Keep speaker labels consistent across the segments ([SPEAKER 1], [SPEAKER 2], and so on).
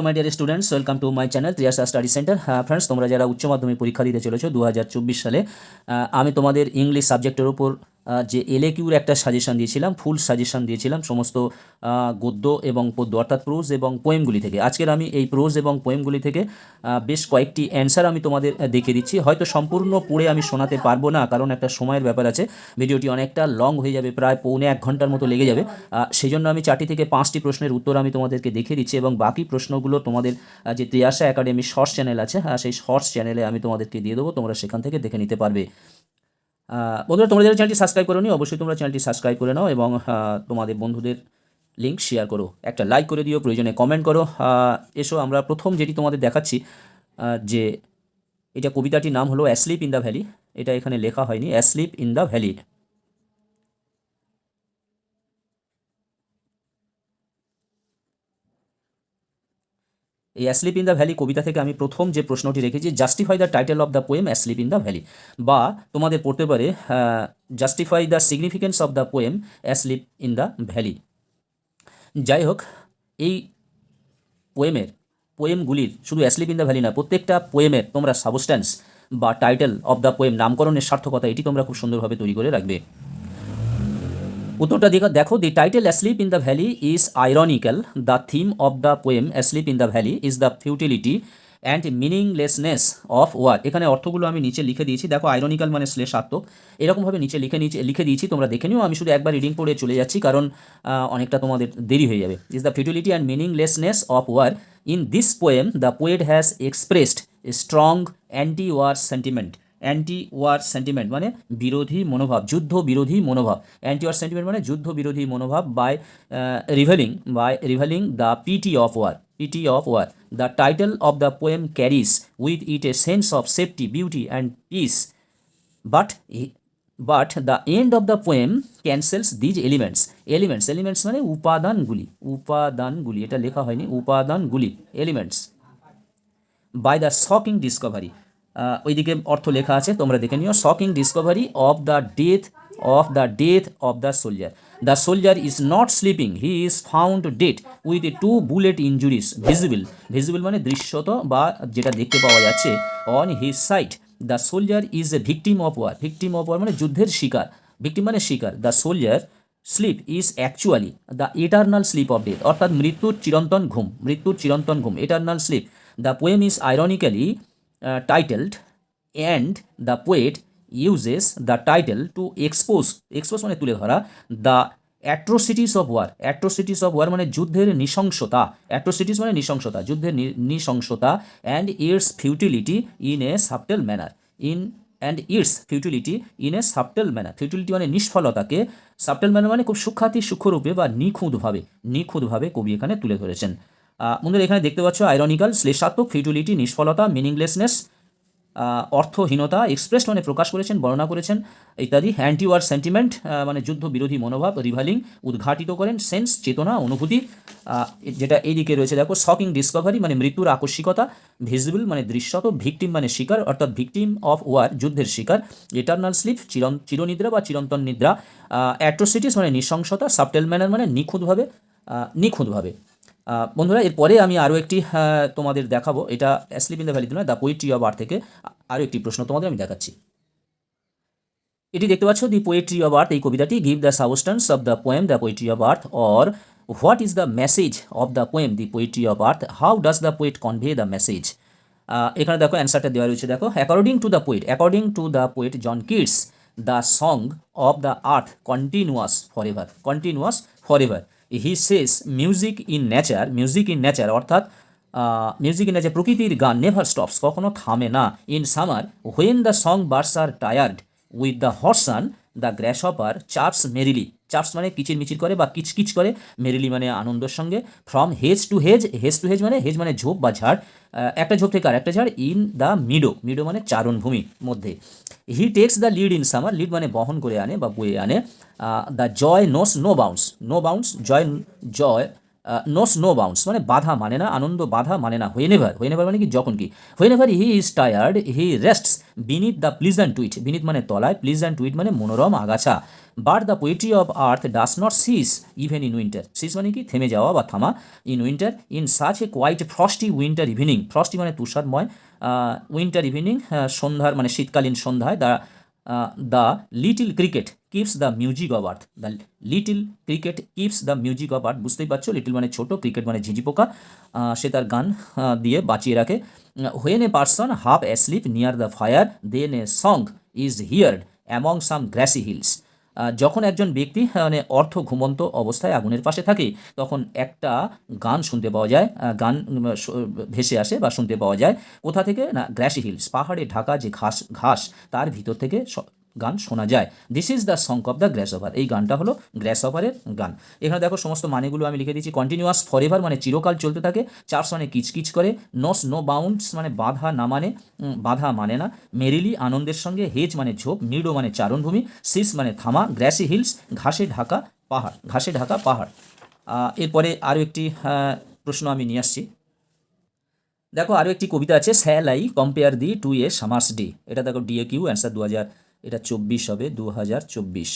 [SPEAKER 1] My dear students, welcome to my channel Triyasha study centre. Friends, তোমরা যারা উচ্চ মাধ্যমিক পরীক্ষা দিতে চলেছো 2024 সালে, আমি তোমাদের ইংলিশ সাবজেক্টের উপর যে এলএকিউর একটা সাজেশন দিয়েছিলাম, ফুল সাজেশন দিয়েছিলাম সমস্ত গদ্য এবং পদ্য অর্থাৎ প্রোজ এবং পোয়েমগুলি থেকে। আজকের আমি এই প্রোজ এবং পোয়েমগুলি থেকে বেশ কয়েকটি অ্যান্সার আমি তোমাদের দেখিয়ে দিচ্ছি। হয়তো সম্পূর্ণ পড়ে আমি শোনাতে পারবো না, কারণ একটা সময়ের ব্যাপার আছে, ভিডিওটি অনেকটা লং হয়ে যাবে, প্রায় পৌনে 1 ঘন্টার মতো লেগে যাবে। সেই জন্য আমি 4টি থেকে 5টি প্রশ্নের উত্তর আমি তোমাদেরকে দেখিয়ে দিচ্ছি এবং বাকি প্রশ্নগুলো তোমাদের যে ত্রিয়াশা একাডেমি শর্টস চ্যানেল আছে, সেই শর্টস চ্যানেলে আমি তোমাদেরকে দিয়ে দেবো, তোমরা সেখান থেকে দেখে নিতে পারবে। বন্ধুরা, তোমরা যারা চ্যানেলটি সাবস্ক্রাইব করো নি, অবশ্যই তোমরা চ্যানেলটি সাবস্ক্রাইব করে নাও এবং তোমাদের বন্ধুদের লিঙ্ক শেয়ার করো, একটা লাইক করে দিও, প্রয়োজনে কমেন্ট করো। এসো আমরা প্রথম যেটি তোমাদের দেখাচ্ছি, যে এটা কবিতাটির নাম হলো অ্যাসলিপ ইন দ্য ভ্যালি। এটা এখানে লেখা হয়নি, অ্যাসলিপ ইন দ্য ভ্যালি। এই অ্যাসলিপ ইন দ্য ভ্যালি কবিতা থেকে আমি প্রথম যে প্রশ্নটি রেখেছি, justify the title of the poem asleep in the valley, বা তোমাদের পড়তে পারে justify the significance of the poem asleep in the valley. যাই হোক, এই পোয়েমগুলির শুধু অ্যাসলিপ ইন দ্য ভ্যালি না, প্রত্যেকটা পোয়েমের তোমরা সাবস্ট্যান্স বা টাইটেল অফ দ্য পোয়েম, নামকরণের সার্থকতা, এটি তোমরা খুব সুন্দরভাবে তৈরি করে রাখবে। উত্তরটা দেখো, the title asleep in the valley is ironical. The theme of the poem asleep in the valley is the futility and meaninglessness of war. এখানে অর্থগুলো আমি নিচে লিখে দিয়েছি, দেখো আইরনিক্যাল মানে শ্লেষাত্মক, এরকমভাবে নিচে লিখে দিয়েছি, তোমরা দেখে নিও। আমি শুধু একবার রিডিং পড়ে চলে যাচ্ছি, কারণ অনেকটা তোমাদের দেরি হয়ে যাবে। Is the futility and meaninglessness of war. In this poem the poet has expressed a strong anti war sentiment. Anti war sentiment মানে বিরোধী মনোভাব, যুদ্ধ বিরোধী মনোভাব। অ্যান্টি ওয়ার সেন্টিমেন্ট মানে যুদ্ধ বিরোধী মনোভাব, by revealing the pity of war. Pity of war. The title of the poem carries with it a sense of safety, beauty and peace, but the end of the poem cancels these elements. Elements মানে উপাদানগুলি, এটা লেখা হয়নি, উপাদানগুলি, elements, by the shocking discovery. ওইদিকে অর্থ লেখা আছে, তোমরা দেখে নিও। Shocking discovery of the death of the soldier. The soldier is not sleeping, he is found dead with 2 bullet injuries visible মানে দৃশ্যত বা যেটা দেখতে পাওয়া যাচ্ছে, on his side. The soldier is a victim of war মানে যুদ্ধের শিকার, ভিকটিম মানে শিকার। The soldier sleep is actually the eternal sleep of death, অর্থাৎ মৃত্যুর চিরন্তন ঘুম, eternal sleep. The poem is ironically titled, and the poet uses the title to expose মানে তুলে ধরা, the atrocities of war মানে যুদ্ধের নৃশংসতা, atrocities মানে নৃশংসতা, যুদ্ধের নৃশংসতা, and its futility in a subtle manner, futility মানে নিষ্ফলতাকে, সাবটেল ম্যানার মানে খুব সূক্ষ্মরূপে বা নিখুঁতভাবে কবি এখানে তুলে ধরেছেন। বন্ধুরা, এখানে দেখতে পাচ্ছ আইরনিক্যাল শ্লেষাত্মক, ফিউটিলিটি নিষ্ফলতা, মিনিংলেসনেস অর্থহীনতা, এক্সপ্রেস মানে প্রকাশ করেছেন, বর্ণনা করেছেন ইত্যাদি, অ্যান্টি ওয়ার সেন্টিমেন্ট মানে যুদ্ধ বিরোধী মনোভাব, রিভালিং উদ্ঘাটিত করেন, সেন্স চেতনা অনুভূতি, যেটা এইদিকে রয়েছে দেখো, শকিং ডিসকভারি মানে মৃত্যুর আকস্মিকতা, ভিজিবল মানে দৃশ্যত, ভিকটিম মানে শিকার অর্থাৎ ভিকটিম অফ ওয়ার যুদ্ধের শিকার, ইটার্নাল স্লিপ চিরনিদ্রা বা চিরন্তন নিদ্রা, অ্যাট্রোসিটিস মানে নৃশংসতা, সাবটেল ম্যানার মানে নিখুঁতভাবে। বন্ধুরা, এরপরে আমি আরও একটি তোমাদের দেখাবো, এটা অ্যাসলিপ ইন দ্য ভ্যালি নয়, দ্য পোয়েট্রি অফ আর্থ থেকে আরও একটি প্রশ্ন তোমাদের আমি দেখাচ্ছি। এটি দেখতে পাচ্ছ, দি পোয়েট্রি অফ আর্থ, এই কবিতাটি, give the substance of the poem the poetry of earth, or what is the message of the poem the poetry of earth, how does the poet convey the message. এখানে দেখো অ্যান্সারটা দেওয়া রয়েছে, দেখো, according to the poet John Keats, the song of the earth continues forever. He says music in nature অর্থাৎ music in nature প্রকৃতির গান, never stops কখনো থামে না। In summer when the song birds are tired with the hot sun, the grasshopper chirps merrily, chirps মানে কিচিরমিচির করে বা কিচকিচ করে, মেরিলি মানে আনন্দের সঙ্গে, from hedge to hedge hedge মানে ঝোপ বা ঝাড়, একটা ঝোপ থেকে আর একটা ঝাড়, ইন দ্য মিডো মানে চারণভূমি মধ্যে। He takes the lead in summer, lead মানে বহন করে আনে বা বয়ে আনে। The joy knows no bounds, joy knows no bounds মানে বাধা মানে না, আনন্দ বাধা মানে না। হোয়েনেভার মানে কি যখন কি, whenever he is tired he rests beneath the pleasant tweet, beneath মানে তলায়, প্লিজেন্ট টুইট মানে মনোরম আগাছা। But the poetry of earth does not cease even in winter, cease মানে কি থেমে যাওয়া বা থামা, in winter in such a quiet frosty winter evening, frosty মানে তুষারময়, উইন্টার ইভিনিং সন্ধ্যার মানে শীতকালীন সন্ধ্যায়, the little cricket keeps the music of earth, the little cricket keeps the music of আর্থ, বুঝতেই পারছো লিটিল মানে ছোটো, ক্রিকেট মানে ঝিঝি পোকা, সে তার গান দিয়ে বাঁচিয়ে রাখে। When a person half asleep near the fire then a song is heard among some grassy hills, যখন একজন ব্যক্তি মানে অর্থ ঘুমন্ত অবস্থায় আগুনের পাশে থাকে তখন একটা গান শুনতে পাওয়া যায়, গান ভেসে আসে বা শুনতে পাওয়া যায় কোথা থেকে না, গ্র্যাসি হিলস পাহাড়ে ঢাকা যে ঘাস ঘাস তার ভিতর থেকে গান শোনা যায়। This is the song of the grass over, এই গানটা হলো গ্র্যাস ওভারের গান। এখানে দেখো সমস্ত মানেগুলো আমি লিখে দিচ্ছি। কন্টিনিউয়াস ফরএভার মানে চিরকাল চলতে থাকে, চার্স মানে কিচকিচ করে, নোস নো বাউন্ডস মানে বাধা না মানে, বাধা মানে না, মেরিলি আনন্দের সঙ্গে, হেজ মানে ঝোপ, মিডো মানে চারণভূমি, সিস মানে থামা, গ্র্যাসি হিলস ঘাসে ঢাকা পাহাড়, ঘাসে ঢাকা পাহাড়। এরপরে আরও একটি প্রশ্ন আমি নিয়ে আসছি। দেখো আরও একটি কবিতা আছে, shall I compare thee to a summer's day, এটা দেখো ডিএ কিউ অ্যান্সার 2000, এটা 24 হবে 2024।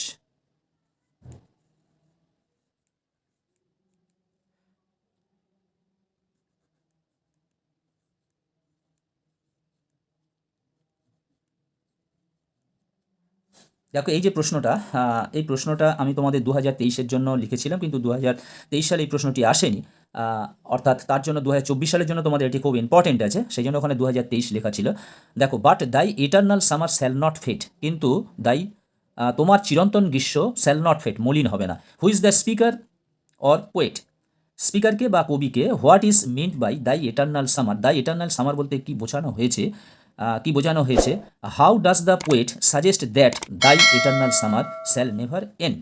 [SPEAKER 1] দেখো এই যে প্রশ্নটা, এই প্রশ্নটা আমি তোমাদের 2023-এর জন্য লিখেছিলাম, কিন্তু 2023 সালে এই প্রশ্নটি আসেনি, অর্থাৎ তার জন্য 2024 সালের জন্য তোমাদের এটি খুব ইম্পর্টেন্ট আছে, সেই জন্য ওখানে 2023 লেখা ছিল। দেখো, বাট দাই ইটার্নাল সামার শ্যাল নট ফেট, কিন্তু দাই তোমার চিরন্তন গ্রীষ্ম শ্যাল নট ফেট মলিন হবে না। Who is the speaker or poet, স্পিকারকে বা কবিকে, what is meant by thy eternal summer, thy eternal summer বলতে কি বোঝানো হয়েছে, how does the poet suggest that thy eternal summer shall never end,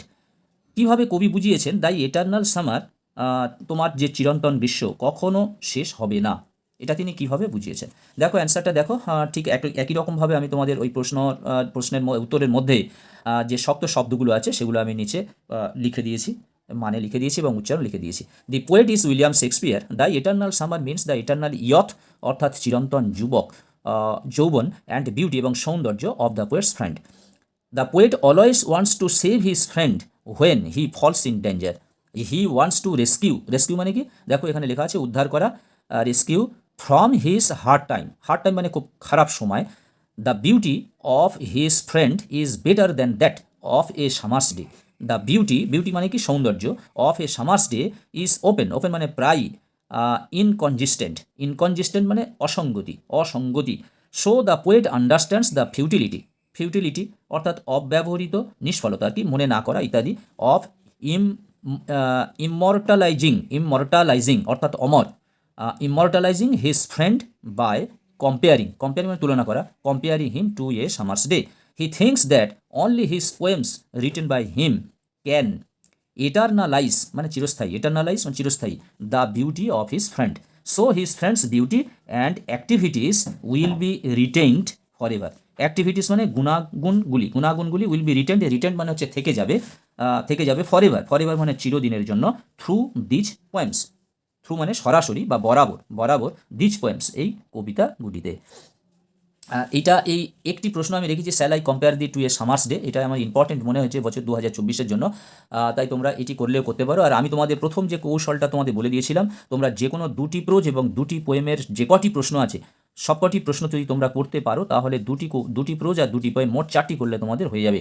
[SPEAKER 1] কীভাবে কবি বুঝিয়েছেন দাই এটার্নাল সামার তোমার যে চিরন্তন গ্রীষ্ম কখনো শেষ হবে না, এটা তিনি কীভাবে বুঝিয়েছেন। দেখো অ্যান্সারটা দেখো, ঠিক একই রকমভাবে আমি তোমাদের ওই প্রশ্নের উত্তরের মধ্যে যে শক্ত শব্দগুলো আছে সেগুলো আমি নিচে লিখে দিয়েছি, মানে লিখে দিয়েছি এবং উচ্চারণ লিখে দিয়েছি। The poet is William Shakespeare, the eternal summer means the eternal youth, অর্থাৎ চিরন্তন যৌবন, অ্যান্ড বিউটি এবং সৌন্দর্য of the poet's friend. The poet always wants to save his friend when he falls in danger, he wants to rescue, rescue মানে কি দেখো এখানে লেখা আছে উদ্ধার করা, rescue from his hard time, hard time মানে খুব খারাপ সময়। The beauty of his friend is better than that of A summer's day, the beauty, beauty মানে কি সৌন্দর্য, of A summer's day is open, open মানে প্রায়, ইনকনজিস্টেন্ট, ইনকনজিস্টেন্ট মানে অসঙ্গতি, অসঙ্গতি। So the poet understands the futility, futility অর্থাৎ অব্যবহৃত, নিষ্ফলতা আর কি, মনে না করা ইত্যাদি, অফ ইমমর্টালাইজিং, ইমমর্টালাইজিং অর্থাৎ অমর, immortalising his friend by comparing, comparing মানে তুলনা করা, comparing him to a summer's day. He thinks that only his poems written by him can eternalise মানে চিরস্থায়ী, এটার্নালাইজ মানে চিরস্থায়ী, the beauty of his friend, so his friend's beauty and activities will be retained for ever, activities মানে গুণাগুণগুলি will be retained, retained মানে হচ্ছে থেকে যাবে, থেকে যাবে ফর এভার, ফর এভার মানে চিরদিনের জন্য, থ্রু দিজ পোয়েমস, থ্রু মানে সরাসরি বা বরাবর, বরাবর, দিজ পোয়েমস এই কবিতাগুলিতে। এইটা এই একটি প্রশ্ন আমি রেখেছি, shall I compare thee to a summer's day, এটা আমার ইম্পর্টেন্ট মনে হয়েছে বছর 2024-এর জন্য, তাই তোমরা এটি করলেও করতে পারো। আর আমি তোমাদের প্রথম যে কৌশলটা তোমাদের বলে দিয়েছিলাম, তোমরা যে কোনো দুটি প্রোজ এবং দুটি পোয়েমের যে কটি প্রশ্ন আছে সবকটি প্রশ্ন যদি তোমরা করতে পারো তাহলে দুটি প্রোজ আর দুটি পোয়েম মোট 4টি করলে তোমাদের হয়ে যাবে,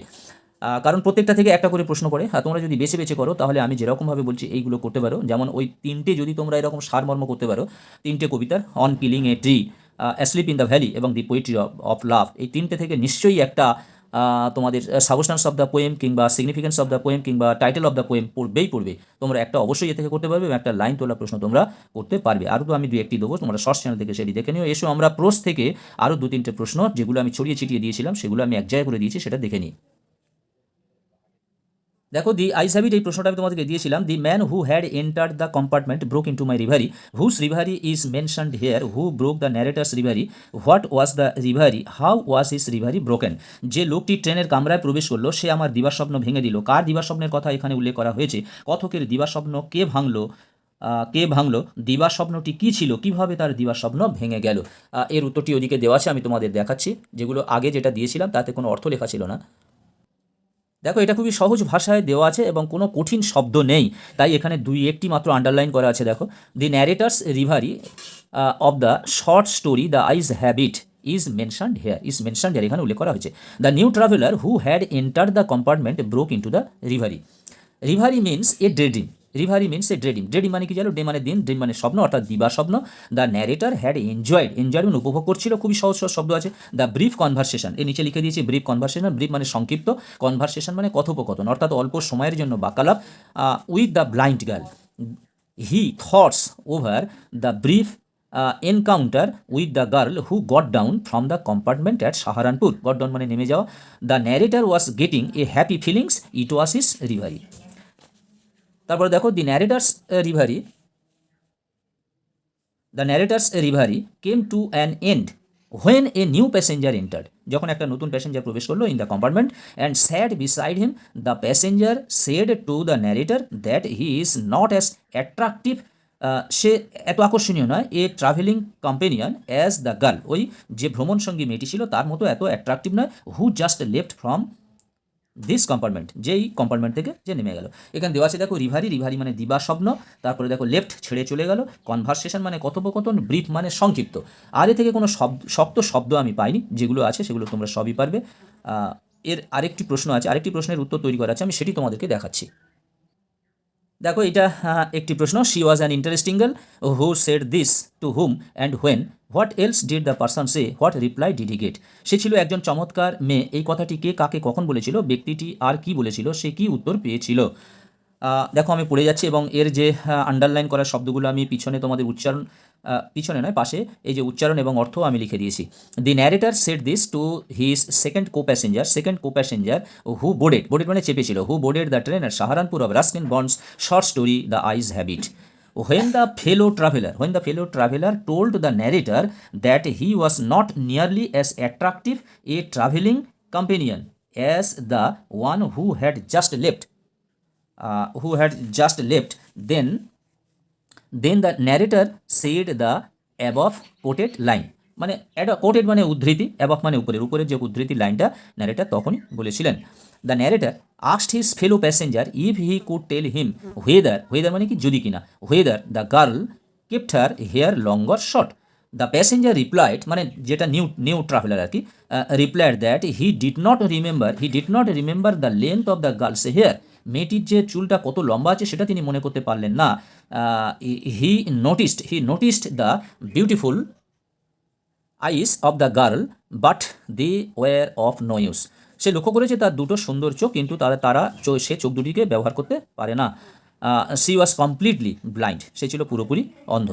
[SPEAKER 1] কারণ প্রত্যেকটা থেকে একটা করে প্রশ্ন পড়ে। তোমরা যদি বেছে বেছে করো তাহলে আমি যেরকমভাবে বলছি এইগুলো করতে পারো, যেমন ওই তিনটে যদি তোমরা এরকম সারমর্ম করতে পারো, তিনটে কবিতার, on killing a tree, asleep in the valley এবং দি পোয়েট্রি অফ লাভ, এই তিনটে থেকে নিশ্চয়ই একটা তোমাদের সাবস্টেন্স অফ দ্য পোয়েম কিংবা সিগনিফিকেন্স অফ দ্য পোয়েম কিংবা টাইটেল অফ দ্য পোয়েম পড়বেই তোমরা একটা অবশ্যই এ থেকে করতে পারবে এবং একটা লাইন তোলা প্রশ্ন তোমরা করতে পারবে। আরও তো আমি 2-1টি দেবো, তোমরা শর্টস চ্যানেল থেকে সেটি দেখে নিও। এসো আমরা প্রোস থেকে আরও 2-3টে প্রশ্ন যেগুলো আমি ছড়িয়ে ছিটিয়ে দিয়েছিলাম সেগুলো আমি এক জায়গায় করে দিয়েছি, সেটা দেখে নিই। দেখো, দি আইস হ্যাবিট, এই প্রশ্নটা আমি তোমাদেরকে দিয়েছিলাম। The man who had entered the compartment broke into my reverie, whose reverie is mentioned here, who broke the narrator's reverie, what was the reverie, how was his reverie broken. যে লোকটি ট্রেনের কামরায় প্রবেশ করলো সে আমার দিবাস্বপ্ন ভেঙে দিল, কার দিবাস্বপ্নের কথা এখানে উল্লেখ করা হয়েছে, কথকের দিবাস্বপ্ন কে ভাঙলো, কে ভাঙলো, দিবা স্বপ্নটি কী ছিল, কিভাবে তার দিবা স্বপ্ন ভেঙে গেল। এর উত্তরটি ওদিকে দেওয়া আছে, আমি তোমাদের দেখাচ্ছি। যেগুলো আগে যেটা দিয়েছিলাম তাতে কোনো অর্থ লেখা ছিল না। দেখো এটা খুবই সহজ ভাষায় দেওয়া আছে এবং কোনো কঠিন শব্দ নেই, তাই এখানে একটি মাত্র আন্ডারলাইন করা আছে। দেখো, the narrator's reverie of the short story the eyes have it is mentioned here, এখানে উল্লেখ করা হয়েছে। The new traveller who had entered the compartment broke into the reverie. Reverie means a daydream. Reverie means a daydream. Daydream মানে কি জানো? Day মানে দিন, dream মানে স্বপ্ন, অর্থাৎ দিবা স্বপ্ন। দ্য ন্যারেটার হ্যাড এনজয়েড মানে উপভোগ করছিল, খুবই সহজ সহজ শব্দ আছে। দ্য ব্রিফ কনভারসেশন, এর নিচে লিখে দিয়েছি ব্রিফ কনভারসেশন। ব্রিফ মানে সংক্ষিপ্ত, কনভারসেশন মানে কথোপকথন, অর্থাৎ অল্প সময়ের জন্য বার্তালাপ। With the blind girl, he thoughts over the brief encounter with the girl who got down from the compartment at Saharanpur. Got down মানে নেমে যাওয়া। The narrator was getting a happy feelings, it was his reverie. তারপরে দেখো, the narrator's reverie came to an end when a new passenger entered. যখন একটা নতুন passenger প্রবেশ করলো in the compartment and sat beside him, the passenger said to the narrator that he is not as attractive, সে এত আকর্ষণীয় নয়, a travelling companion as the girl, ওই যে ভ্রমণ সঙ্গী মেয়েটি ছিল তার মতো এত অ্যাট্রাকটিভ নয়, হু just left from this compartment, যেই কম্পার্টমেন্ট থেকে যে নেমে গেল। এখানে দেওয়া আছে দেখো, রিভারি মানে দিবা স্বপ্ন। তারপরে দেখো লেফট ছেড়ে চলে গেল, কনভারসেশন মানে কথোপকথন, ব্রিফ মানে সংক্ষিপ্ত। আর এ থেকে কোনো শক্ত শব্দ আমি পাইনি, যেগুলো আছে সেগুলো তোমরা সবই পারবে। এর আরেকটি প্রশ্ন আছে, আরেকটি প্রশ্নের উত্তর তৈরি করা আছে, আমি সেটি তোমাদেরকে দেখাচ্ছি। দেখো এটা একটি প্রশ্ন। She was an interesting girl who said this to whom and when, what else did the person say, what reply did he get. সে ছিল একজন চমৎকার মেয়ে, এই কথাটি কে কাকে কখন বলেছিল, ব্যক্তিটি আর কি বলেছিল, সে কি উত্তর পেয়েছিল। দেখো আমি পড়ে যাচ্ছি এবং এর যে আন্ডারলাইন করা শব্দগুলো আমি পিছনে তোমাদের উচ্চারণ, পিছনে নয় পাশে, এই যে উচ্চারণ এবং অর্থ আমি লিখে দিয়েছি। The narrator said this to his second co passenger who boarded মানে চেপেছিল, who boarded the train at Saharanpur of Ruskin Bond's short story the eyes have it. When the fellow traveler told the narrator that he was not nearly as attractive a travelling companion as the one who had just left, then the narrator said the above quoted line, মানে coated মানে উদ্ধৃতি, above মানে উপরের যে উদ্ধৃতি লাইনটা narrator তখনই বলেছিলেন। The narrator asked his fellow passenger if he could tell him whether মানে কি যদি কিনা, whether the girl kept her hair long or short. The passenger replied মানে যেটা নিউ ট্রাভেলার আর কি, replied that he did not remember the length of the girl's hair, মেয়েটির যে চুলটা কত লম্বা আছে সেটা তিনি মনে করতে পারলেন না। He noticed the beautiful eyes of the girl but they were of no use. সে লক্ষ্য করেছে তার দুটো সুন্দর চোখ, কিন্তু সে চোখ দুটিকে ব্যবহার করতে পারে না। সি ওয়াজ কমপ্লিটলি ব্লাইন্ড, সে ছিল পুরোপুরি অন্ধ।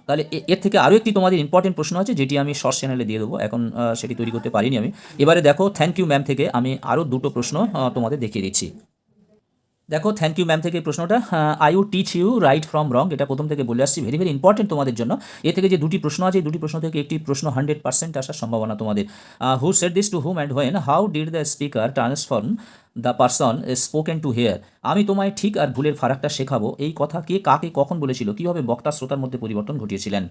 [SPEAKER 1] তাহলে এর থেকে আরও একটি তোমাদের ইম্পর্টেন্ট প্রশ্ন আছে, যেটি আমি শর্ট চ্যানেলে দিয়ে দেবো, এখন সেটি তৈরি করতে পারিনি আমি। এবারে দেখো, থ্যাংক ইউ ম্যাম থেকে আমি আরও দুটো প্রশ্ন তোমাদের দেখিয়ে দিচ্ছি। দেখো, থ্যাংক ইউ ম্যাম থেকে প্রশ্নটা, I would teach you right from wrong, এটা প্রথম থেকে বলে আসছি, ভেরি ইম্পর্টেন্ট তোমাদের জন্য। এ থেকে যে দুটি প্রশ্ন আছে, এই দুটি প্রশ্ন থেকে একটি প্রশ্ন 100% আসার সম্ভাবনা তোমাদের। Who said this to whom and when, how did the speaker transform the person spoken to here. আমি তোমায় ঠিক আর ভুলের ফারাকটা শেখাবো, এই কথা কে কাকে কখন বলেছিল, কীভাবে বক্তা শ্রোতার মধ্যে পরিবর্তন ঘটিয়েছিলেন।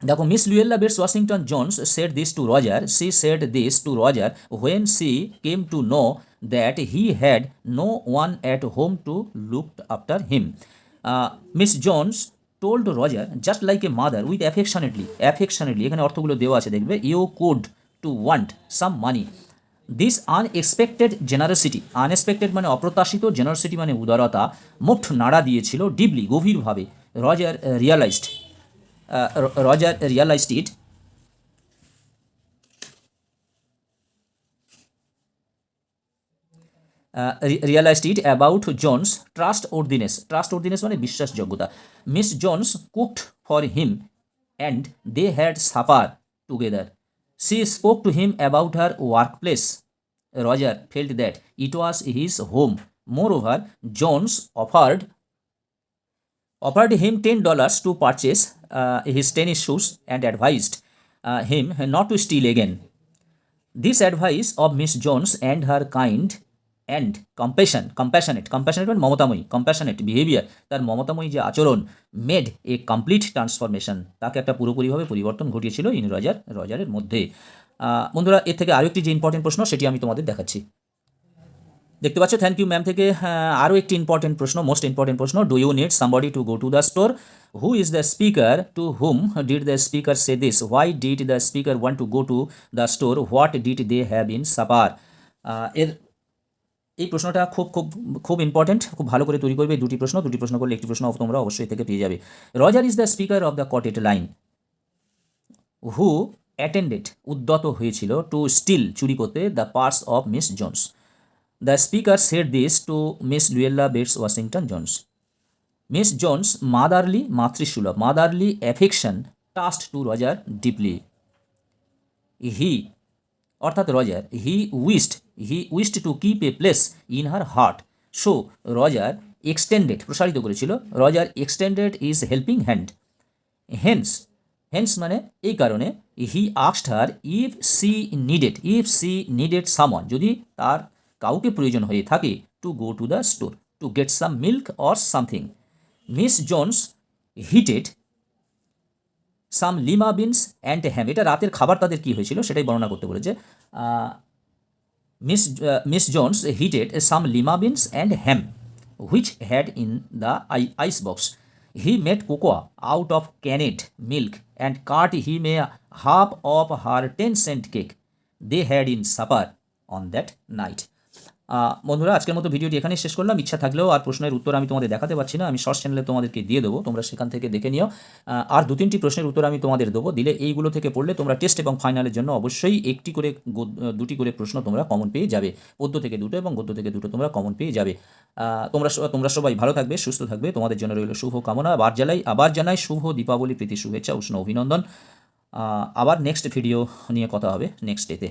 [SPEAKER 1] দেখো, Miss Luella Bates Washington Jones said this to Roger, she said this to Roger when she came to know that he had no one at home to look after him. Miss Jones told Roger just like a mother with affectionately, এখানে অর্থগুলো দেওয়া আছে দেখবে, you could to want some money. This unexpected মানে অপ্রত্যাশিত, generosity মানে উদারতা, মুঠ নাড়া দিয়েছিল ডিপলি গভীরভাবে। Roger realised it about John's trustworthiness মানে বিশ্বাসযোগ্যতা। Miss Jones cooked for him and they had supper together. She spoke to him about her workplace. Roger felt that it was his home. Moreover, Jones offered him $10 to purchase his tennis shoes and advised him not to steal again. This advice of Miss Jones and her kind and compassionate মানে মমতাময়ী, compassionate behaviour, তার মমতাময়ী যে আচরণ, made a complete transformation, তাকে একটা পুরোপুরিভাবে পরিবর্তন ঘটিয়েছিল in রজারের মধ্যে। বন্ধুরা, এর থেকে আরও একটি যে ইম্পর্টেন্ট প্রশ্ন সেটি আমি তোমাদের দেখাচ্ছি। দেখতে পাচ্ছ থ্যাংক ইউ ম্যাম থেকে আরও একটি ইম্পর্টেন্ট প্রশ্ন, মোস্ট ইম্পর্টেন্ট প্রশ্ন, do you need somebody to go to the store? Who is the speaker? To whom did the speaker say this? Why did the speaker want to go to the store? What did they have in supper? এর এই প্রশ্নটা খুব খুব খুব important, খুব ভালো করে তৈরি করবে। দুটি প্রশ্ন করলে একটি প্রশ্ন তোমরা অবশ্যই থেকে পেয়ে যাবে। Roger is the speaker of the quoted line who attended, উদ্যত হয়েছিল, টু স্টিল, চুরি করতে, the purse of Miss Jones. The speaker said this to Miss Luella Bates Washington Jones. Miss Jones motherly, মাতৃসুলভ, motherly affection touched to Roger deeply. He অর্থাৎ Roger, he wished to keep a place in her heart, so Roger extended, প্রসারিত করেছিল, Roger extended his helping hand. Hence মানে এই কারণে, he asked her if she needed someone, যদি তার কাউকে প্রয়োজন হয়ে থাকে, to go to the store to get some milk or something. Miss Jones heated some lima beans and ham, এটা রাতের খাবার তাদের কী হয়েছিল সেটাই বর্ণনা করতে বলেছে। Miss Jones heated some lima beans and ham which had in the ice box. He made cocoa out of canned milk and cut him a half of her 10 cent cake they had in supper on that night. বন্ধুরা, আজকের মতো ভিডিওটি এখানেই শেষ করলাম। ইচ্ছা থাকলেও আর প্রশ্নের উত্তর আমি তোমাদের দেখাতে পারছি না, আমি শর্টস চ্যানেলে তোমাদেরকে দিয়ে দেবো, তোমরা সেখান থেকে দেখে নিও। আর 2-3টি প্রশ্নের উত্তর আমি তোমাদের দেবো, দিলে এইগুলো থেকে পড়লে তোমরা টেস্ট এবং ফাইনালের জন্য অবশ্যই দুটি করে প্রশ্ন তোমরা কমন পেয়ে যাবে। পদ্য থেকে 2টো এবং গদ্য থেকে 2টো তোমরা কমন পেয়ে যাবে। তোমরা সবাই ভালো থাকবে, সুস্থ থাকবে, তোমাদের জন্য রইল শুভ কামনা। আবার জানাই শুভ দীপাবলি, প্রীতি শুভেচ্ছা, উষ্ণ অভিনন্দন। আবার নেক্সট ভিডিও নিয়ে কথা হবে নেক্সট ডেতে।